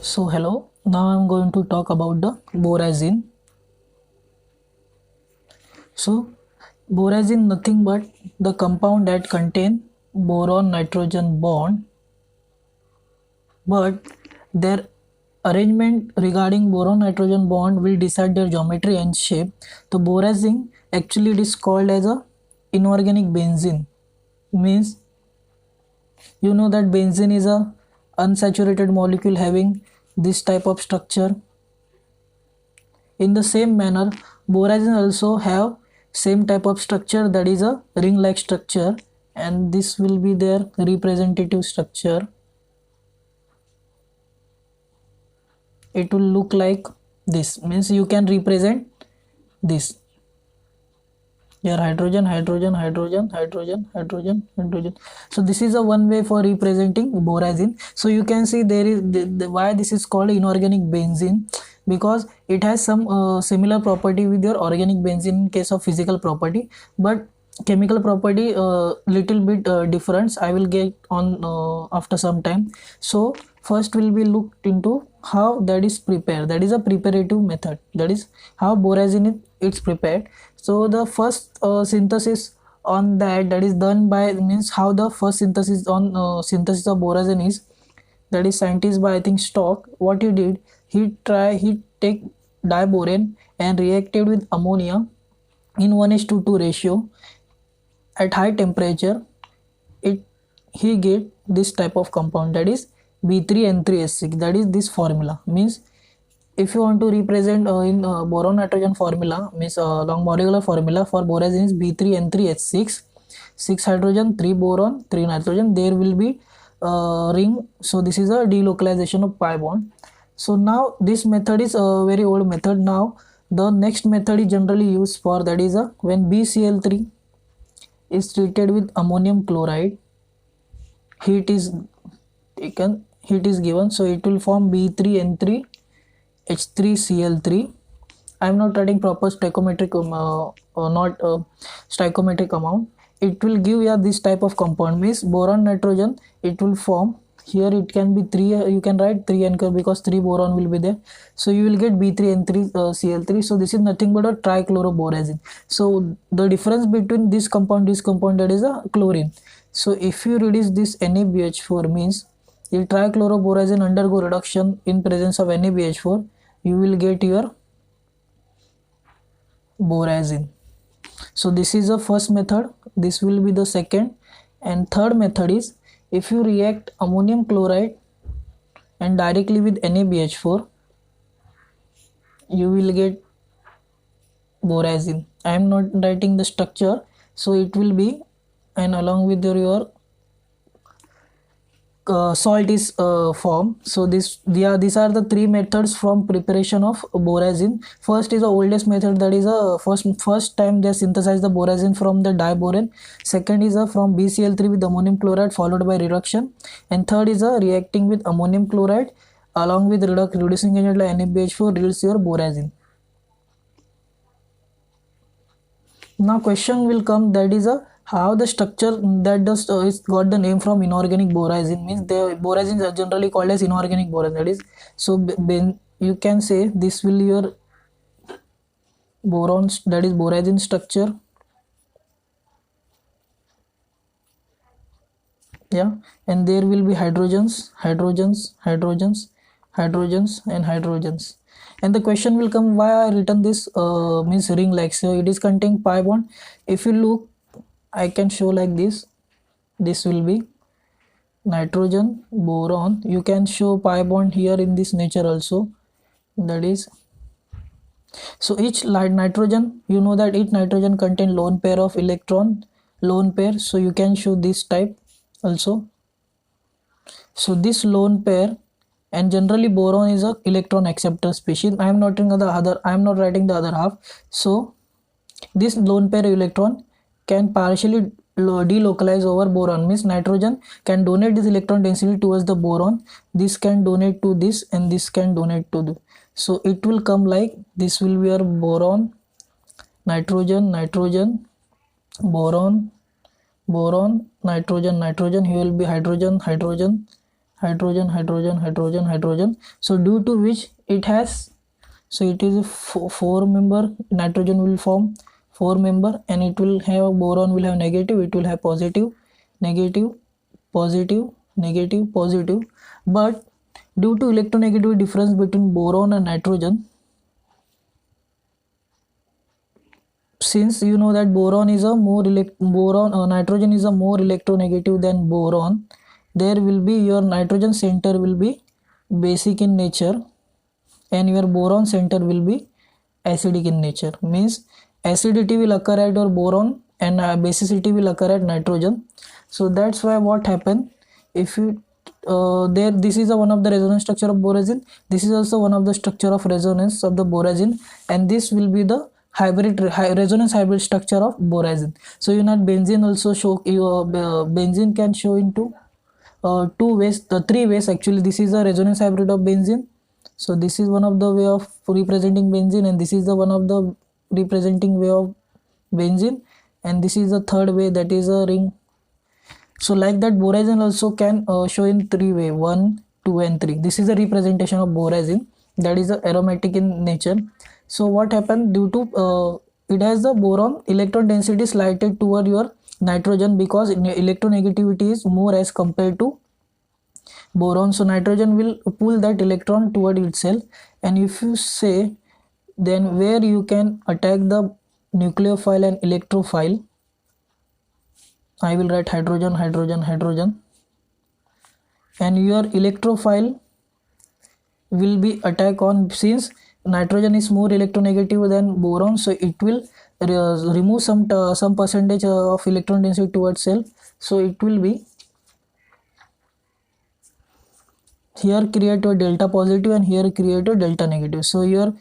So hello, now I'm going to talk about the borazine. So borazine nothing but the compound that contain boron nitrogen bond, but their arrangement regarding boron nitrogen bond will decide their geometry and shape. So borazine actually it is called as a inorganic benzene, means you know that benzene is a unsaturated molecule having this type of structure. In the same manner, borazine also have same type of structure, that is a ring-like structure, and this will be their representative structure. It will look like this, means you can represent this. Here hydrogen, hydrogen, hydrogen, hydrogen, hydrogen, hydrogen. So this is a one way for representing borazine. So you can see there is why this is called inorganic benzene, because it has some similar property with your organic benzene in case of physical property, but chemical property little bit difference. I will get on after some time. So first will be looked into how that is prepared. That is a preparative method, that is how borazine it's prepared. So the first synthesis on that is done by, means how the first synthesis on synthesis of borazine is, that is scientist by I think Stock. What he did, he take diborane and reacted with ammonia in 1:2 ratio at high temperature. It he get this type of compound, that is B3N3S6. That is this formula, means if you want to represent in boron nitrogen formula, means long molecular formula for borazine is B3N3H6, 6 hydrogen, 3 boron, 3 nitrogen. There will be ring. So this is a delocalization of pi bond. So now this method is a very old method. Now the next method is generally used for, that is when BCl3 is treated with ammonium chloride, heat is taken, heat is given, so it will form B3N3 H3Cl3. I am not writing proper stoichiometric not stoichiometric amount. It will give this type of compound, means boron nitrogen it will form. Here it can be 3, you can write 3N because 3 boron will be there, so you will get B3N3Cl3. So this is nothing but a trichloroborazine. So the difference between this compound, that is a chlorine. So if you reduce this NaBH4, means the trichloroborazine undergo reduction in presence of NaBH4, you will get your borazine. So this is the first method, this will be the second, and third method is if you react ammonium chloride and directly with NaBH4, you will get borazine. I am not writing the structure, so it will be, and along with your salt is formed. So these are the three methods from preparation of borazine. First is the oldest method, that is first time they synthesize the borazine from the diborane. Second is from BCl3 with ammonium chloride followed by reduction, and third is reacting with ammonium chloride along with reducing agent like NaBH4 reduce your borazine. Now question will come, that is how the structure that does is got the name from inorganic borazine, means the borazines are generally called as inorganic borazine. That is, so you can say this will your boron, that is borazine structure. Yeah, and there will be hydrogens, hydrogens, hydrogens, hydrogens, and hydrogens. And the question will come, why I written this means ring like, so it is containing pi bond. If you look, I can show like this. This will be nitrogen, boron. You can show pi bond here in this nature also. That is, so each nitrogen, you know that each nitrogen contain lone pair of electron, lone pair. So you can show this type also. So this lone pair, and generally boron is a electron acceptor species. I am not writing the other half. So this lone pair electron can partially delocalize over boron, means nitrogen can donate this electron density towards the boron, this can donate to this, and this can donate to this. So it will come like this will be your boron, nitrogen, nitrogen, boron, boron, nitrogen, nitrogen. Here will be hydrogen, hydrogen, hydrogen, hydrogen, hydrogen, hydrogen. So due to which it has, so it is a four member, nitrogen will form four member, and it will have, boron will have negative, it will have positive, negative, positive, negative, positive. But due to electronegativity difference between boron and nitrogen, since you know that boron is a more nitrogen is a more electronegative than boron, there will be your nitrogen center will be basic in nature and your boron center will be acidic in nature. Means acidity will occur at your boron and basicity will occur at nitrogen. So that's why what happen, if you there, this is one of the resonance structure of borazine, this is also one of the structure of resonance of the borazine, and this will be the resonance hybrid structure of borazine. So you know benzene also show benzene can show into two ways, three ways actually. This is a resonance hybrid of benzene, so this is one of the way of representing benzene, and this is the one of the representing way of benzene, and this is the third way, that is a ring. So like that borazine also can show in three way, 1, 2 and 3. This is a representation of borazine, that is aromatic in nature. So what happened, due to it has the boron electron density slighted toward your nitrogen because electronegativity is more as compared to boron. So nitrogen will pull that electron toward itself, and if you say, then where you can attack the nucleophile and electrophile, I will write hydrogen, hydrogen, hydrogen, and your electrophile will be attack on, since nitrogen is more electronegative than boron, so it will remove some percentage of electron density towards self. So it will be here create a delta positive and here create a delta negative. So your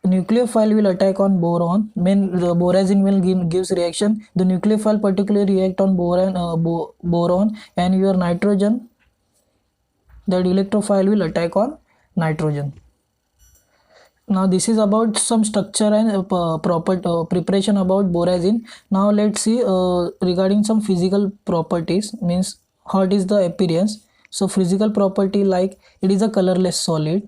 nucleophile will attack on boron, when the borazine will gives reaction, the nucleophile particularly react on boron, and your nitrogen, that electrophile will attack on nitrogen. Now this is about some structure and preparation about borazine. Now let's see regarding some physical properties, means what is the appearance. So physical property, like it is a colorless solid,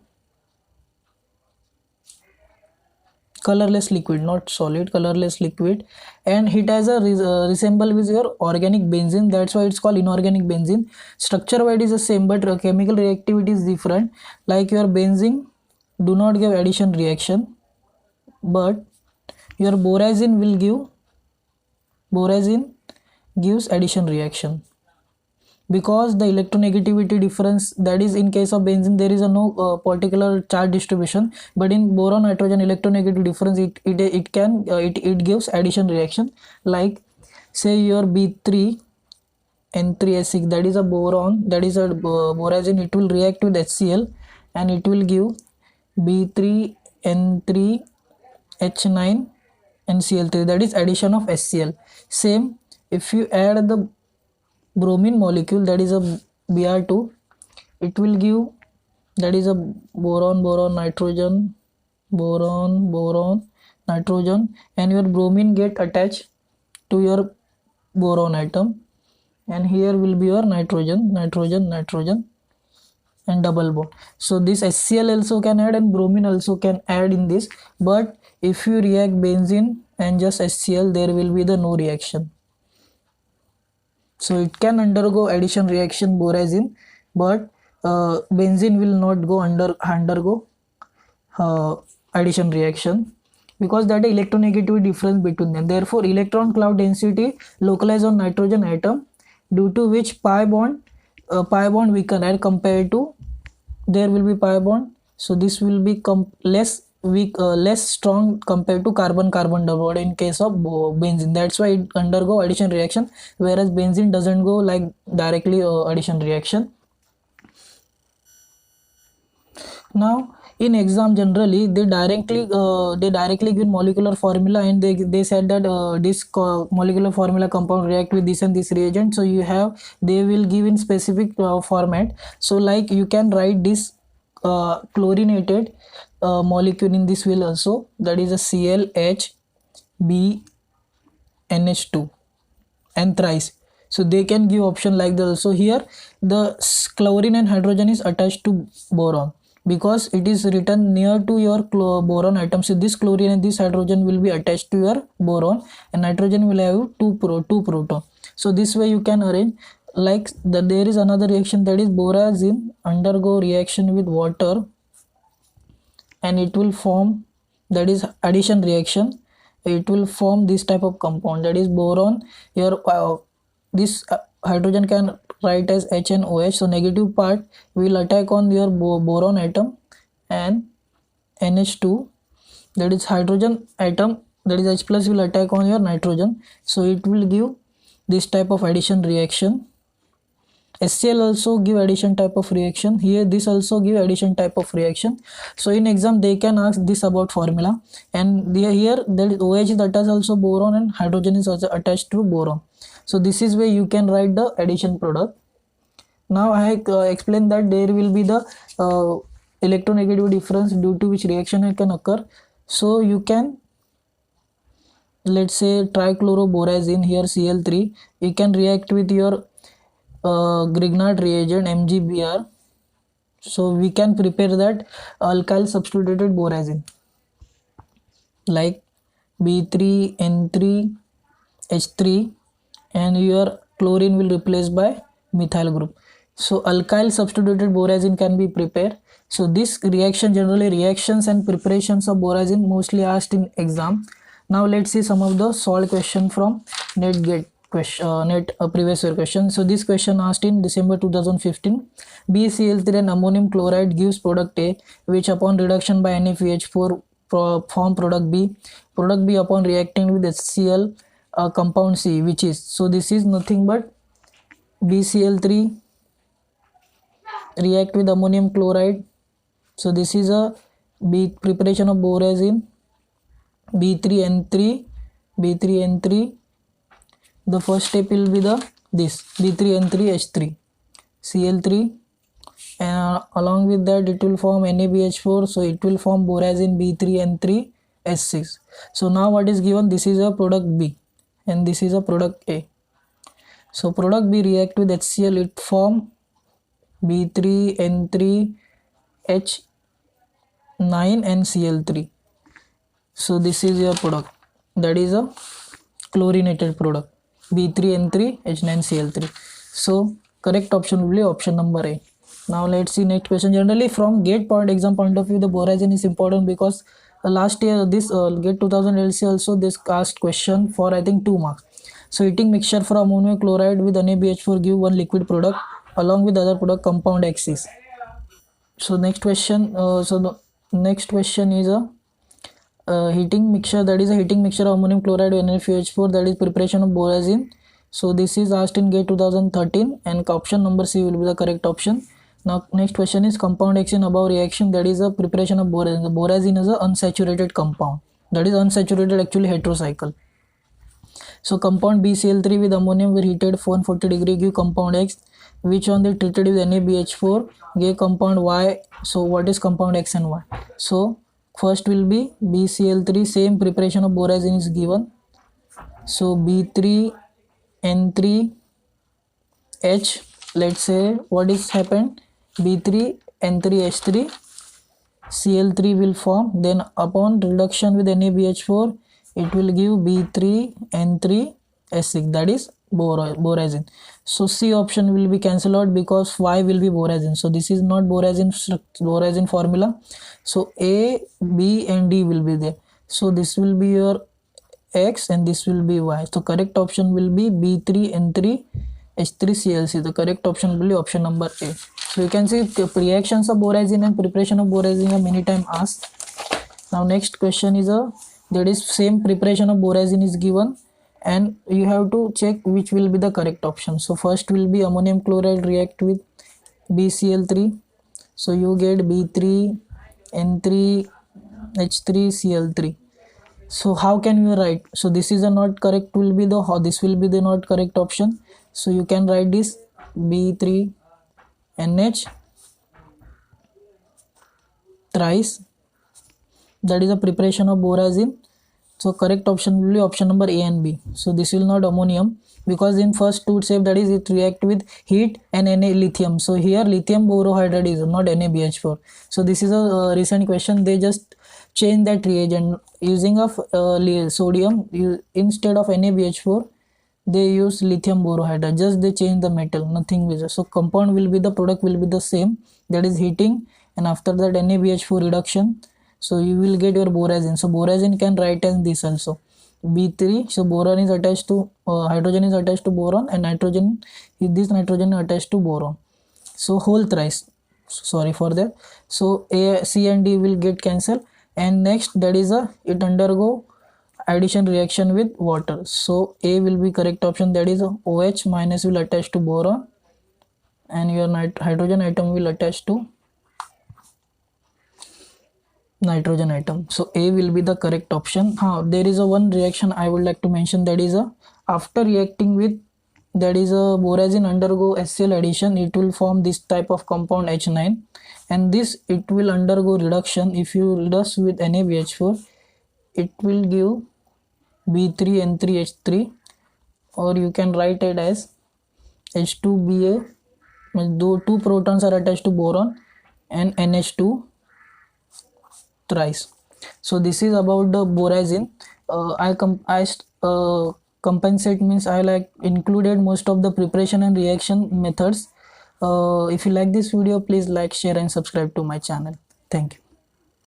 colorless liquid, not solid, colorless liquid, and it has a resemble with your organic benzene, that's why it's called inorganic benzene. Structure wise is the same, but chemical reactivity is different. Like your benzene do not give addition reaction, but your borazine will give, borazine gives addition reaction, because the electronegativity difference, that is in case of benzene there is a no particular charge distribution, but in boron nitrogen electronegativity difference, it gives addition reaction. Like say your B3 N3S6, that is a boron, that is a borazine, it will react with HCl and it will give B3 N3 H9 NCl3, that is addition of HCl. Same if you add the bromine molecule, that is a Br2, it will give, that is a boron, boron, nitrogen, boron, boron, nitrogen, and your bromine get attached to your boron atom, and here will be your nitrogen, nitrogen, nitrogen, and double bond. So this HCl also can add and bromine also can add in this, but if you react benzene and just HCl, there will be the no reaction. So it can undergo addition reaction borazine, but benzene will not go undergo addition reaction, because that is electronegativity difference between them. Therefore electron cloud density localized on nitrogen atom, due to which pi bond we can add compared to, there will be pi bond, so this will be less weak, less strong compared to carbon double bond in case of benzene. That's why it undergo addition reaction, whereas benzene doesn't go like directly addition reaction. Now in exam generally they directly give molecular formula, and they said that this molecular formula compound react with this and this reagent, so you have, they will give in specific format. So like you can write this chlorinated molecule in this will also, that is a ClHBNH2 and thrice. So they can give option like that. So here the chlorine and hydrogen is attached to boron because it is written near to your boron atom. So this chlorine and this hydrogen will be attached to your boron, and nitrogen will have two proton. So this way you can arrange like that. There is another reaction, that is borazine undergo reaction with water and it will form, that is addition reaction, it will form this type of compound, that is boron. Here this hydrogen can write as H and OH. So negative part will attack on your boron atom, and NH2, that is hydrogen atom, that is H plus, will attack on your nitrogen. So it will give this type of addition reaction. HCl also give addition type of reaction. Here this also give addition type of reaction. So in exam they can ask this about formula, and here that is OH is attached also boron and hydrogen is also attached to boron. So this is where you can write the addition product. Now I explained that there will be the electronegative difference due to which reaction can occur. So you can, let's say trichloroborazine, here Cl3, you can react with your Grignard reagent MgBr. So we can prepare that alkyl substituted borazine like B3N3H3, and your chlorine will replace by methyl group. So alkyl substituted borazine can be prepared. So this reaction, generally reactions and preparations of borazine mostly asked in exam. Now let's see some of the solved question from NetGate question, previous year question. So this question asked in December 2015. BeCl3 and ammonium chloride gives product A, which upon reduction by NaPH4 form product B. Product B upon reacting with HCl compound C, which is, so this is nothing but BeCl3 react with ammonium chloride. So this is a preparation of borazine, B3N3. The first step will be this B3N3H3 Cl3, and along with that it will form NaBH4, so it will form borazine B3N3H6. So now what is given, this is a product B and this is a product A. So product B react with HCl, it form B3N3H9 and Cl3. So this is your product, that is a chlorinated product, B3N3H9Cl3. So correct option will be option number A. Now let's see next question. Generally from GATE point exam point of view, the borazine is important because last year this GATE 2000 LC also this asked question for I think 2 marks. So heating mixture for ammonium chloride with NaBH4 give one liquid product along with other product compound X6. So next question, the next question is a heating mixture, that is a heating mixture of ammonium chloride with NaPH4, that is preparation of borazine. So this is asked in GATE 2013 and option number C will be the correct option. Now next question is compound X in above reaction, that is a preparation of borazine. The borazine is a unsaturated compound, that is unsaturated actually heterocycle. So compound BeCl3 with ammonium were heated 440 degree give compound X, which on they treated with NaBH4 gave compound Y. So what is compound X and Y? So first will be BeCl3, same preparation of borazine is given. So B3N3H, let's say what is happened, B3N3H3 Cl3 will form, then upon reduction with NaBH4 it will give B3N3H6, that is borazine. So C option will be cancelled out because Y will be borazine. So this is not borazine formula. So A, B and D will be there. So this will be your X and this will be Y. So correct option will be B3N3H3Cl. The correct option will be option number A. So you can see reactions of borazine and preparation of borazine are many times asked. Now next question is that is same preparation of borazine is given and you have to check which will be the correct option. So first will be ammonium chloride react with BeCl3. So you get B3N3H3Cl3. So how can you write? So this is a not correct will be the, how this will be the not correct option. So you can write this B3NH thrice, that is a preparation of borazine. So correct option will be option number A and B. So this will not ammonium because in first two step, that is it react with heat and Na lithium. So here lithium borohydride is not NaBH4. So this is a recent question. They just change that reagent using of sodium instead of NaBH4. They use lithium borohydride, just they change the metal, nothing with it. So compound will be, the product will be the same, that is heating, and after that NaBH4 reduction, so you will get your borazine. So borazine can write as this also, B3. So boron is attached to hydrogen is attached to boron, and nitrogen, this nitrogen attached to boron. So whole thrice, sorry for that. So A, C and D will get cancelled, and next that is it undergo addition reaction with water. So A will be correct option, that is OH minus will attach to boron, and your hydrogen atom will attach to nitrogen atom. So A will be the correct option. There is a one reaction I would like to mention, that is after reacting with, that is borazine undergo HCl addition, it will form this type of compound H9, and this it will undergo reduction. If you reduce with NaBH4, it will give B3N3H3, or you can write it as H2Ba. Though two protons are attached to boron, and NH2 thrice. So this is about the borazine. Compensate means I like included most of the preparation and reaction methods. If you like this video, please like, share and subscribe to my channel. Thank you.